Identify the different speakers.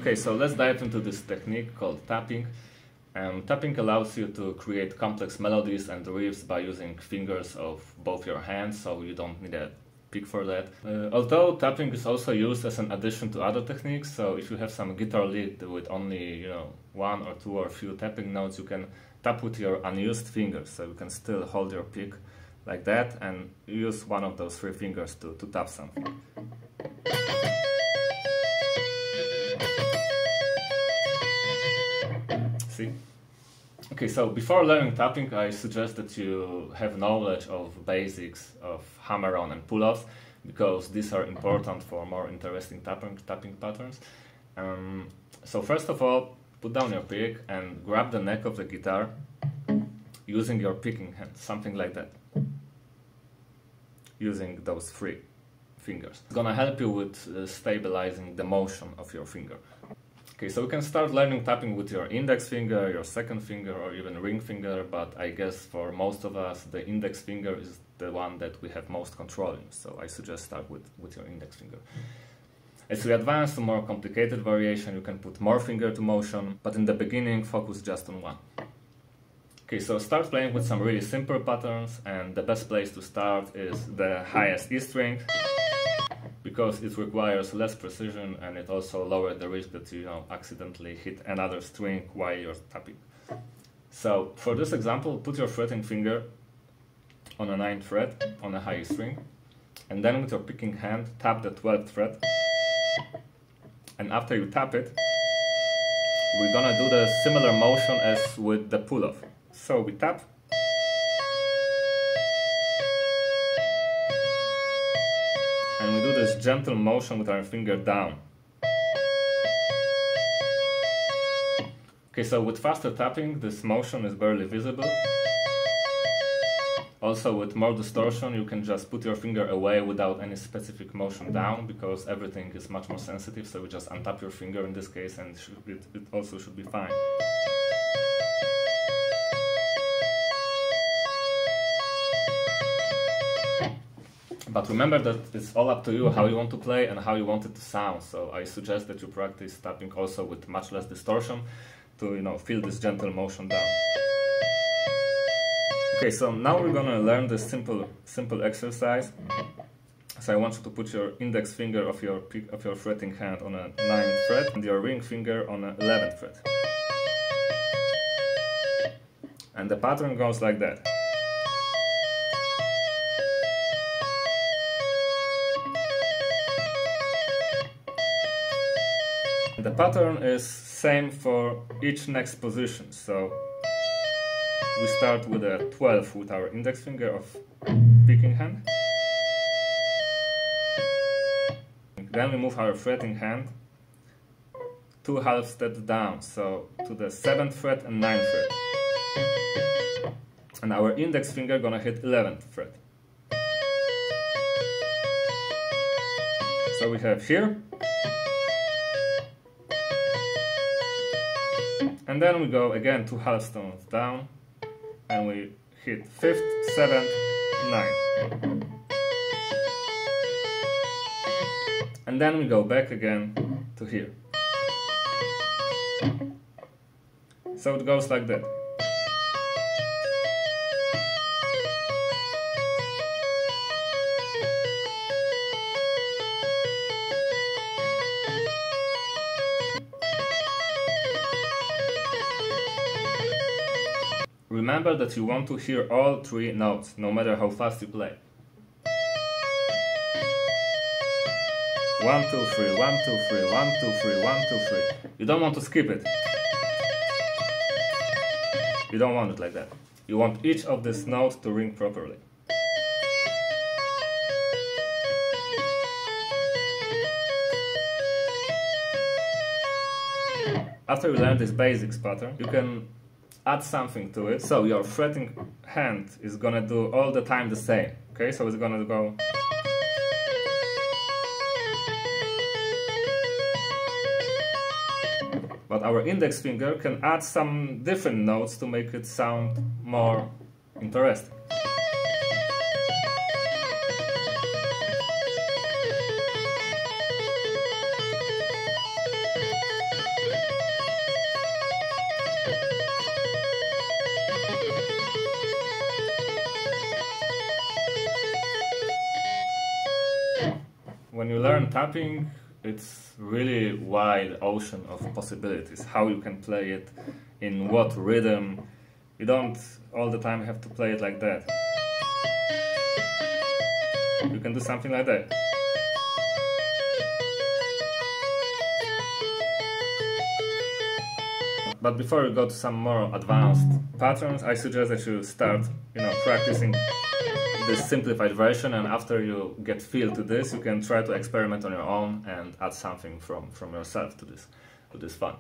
Speaker 1: Okay, so let's dive into this technique called tapping. Tapping allows you to create complex melodies and riffs by using fingers of both your hands, so you don't need a pick for that. Although tapping is also used as an addition to other techniques, so if you have some guitar lead with only one or two or few tapping notes, you can tap with your unused fingers, so you can still hold your pick like that and use one of those three fingers to tap something. See? Okay, so before learning tapping, I suggest that you have knowledge of basics of hammer-on and pull-offs, because these are important for more interesting tapping patterns. So first of all, put down your pick and grab the neck of the guitar using your picking hand, something like that, using those three fingers. It's gonna help you with stabilizing the motion of your finger. Okay, so you can start learning tapping with your index finger, your second finger, or even ring finger, but I guess for most of us the index finger is the one that we have most control in, so I suggest start with your index finger. As we advance to more complicated variation, you can put more finger to motion, but in the beginning focus just on one. Okay, so start playing with some really simple patterns, and the best place to start is the highest E string, because it requires less precision and it also lowers the risk that you accidentally hit another string while you're tapping. So for this example, put your fretting finger on a 9th fret on a high string, and then with your picking hand tap the 12th fret, and after you tap it, we're gonna do the similar motion as with the pull-off. So we tap, and we do this gentle motion with our finger down. Okay, so with faster tapping, this motion is barely visible. Also, with more distortion, you can just put your finger away without any specific motion down, because everything is much more sensitive, so you just untap your finger in this case, and it also should be fine. But remember that it's all up to you how you want to play and how you want it to sound, so I suggest that you practice tapping also with much less distortion to feel this gentle motion down. Okay, so now we're gonna learn this simple exercise. So I want you to put your index finger of your fretting hand on a 9th fret and your ring finger on a 11th fret. And the pattern goes like that. The pattern is same for each next position, so we start with a 12 with our index finger of picking hand. Then we move our fretting hand 2 half steps down, so to the 7th fret and 9th fret. And our index finger gonna hit 11th fret. So we have here. And then we go again 2 half tones down, and we hit 5th, 7th, 9th. And then we go back again to here. So it goes like that. Remember that you want to hear all 3 notes, no matter how fast you play. 1, 2, 3, 1, 2, 3, 1, 2, 3, 1, 2, 3. You don't want to skip it. You don't want it like that. You want each of these notes to ring properly. After you learn this basics pattern, you can add something to it. So your fretting hand is gonna do all the time the same. Okay, so it's gonna go. But our index finger can add some different notes to make it sound more interesting. when you learn tapping, it's really wide ocean of possibilities, how you can play it, in what rhythm. You don't all the time have to play it like that. You can do something like that. But before you go to some more advanced patterns, I suggest that you start, practicing this simplified version, and after you get feel to this, you can try to experiment on your own and add something from yourself to this fun.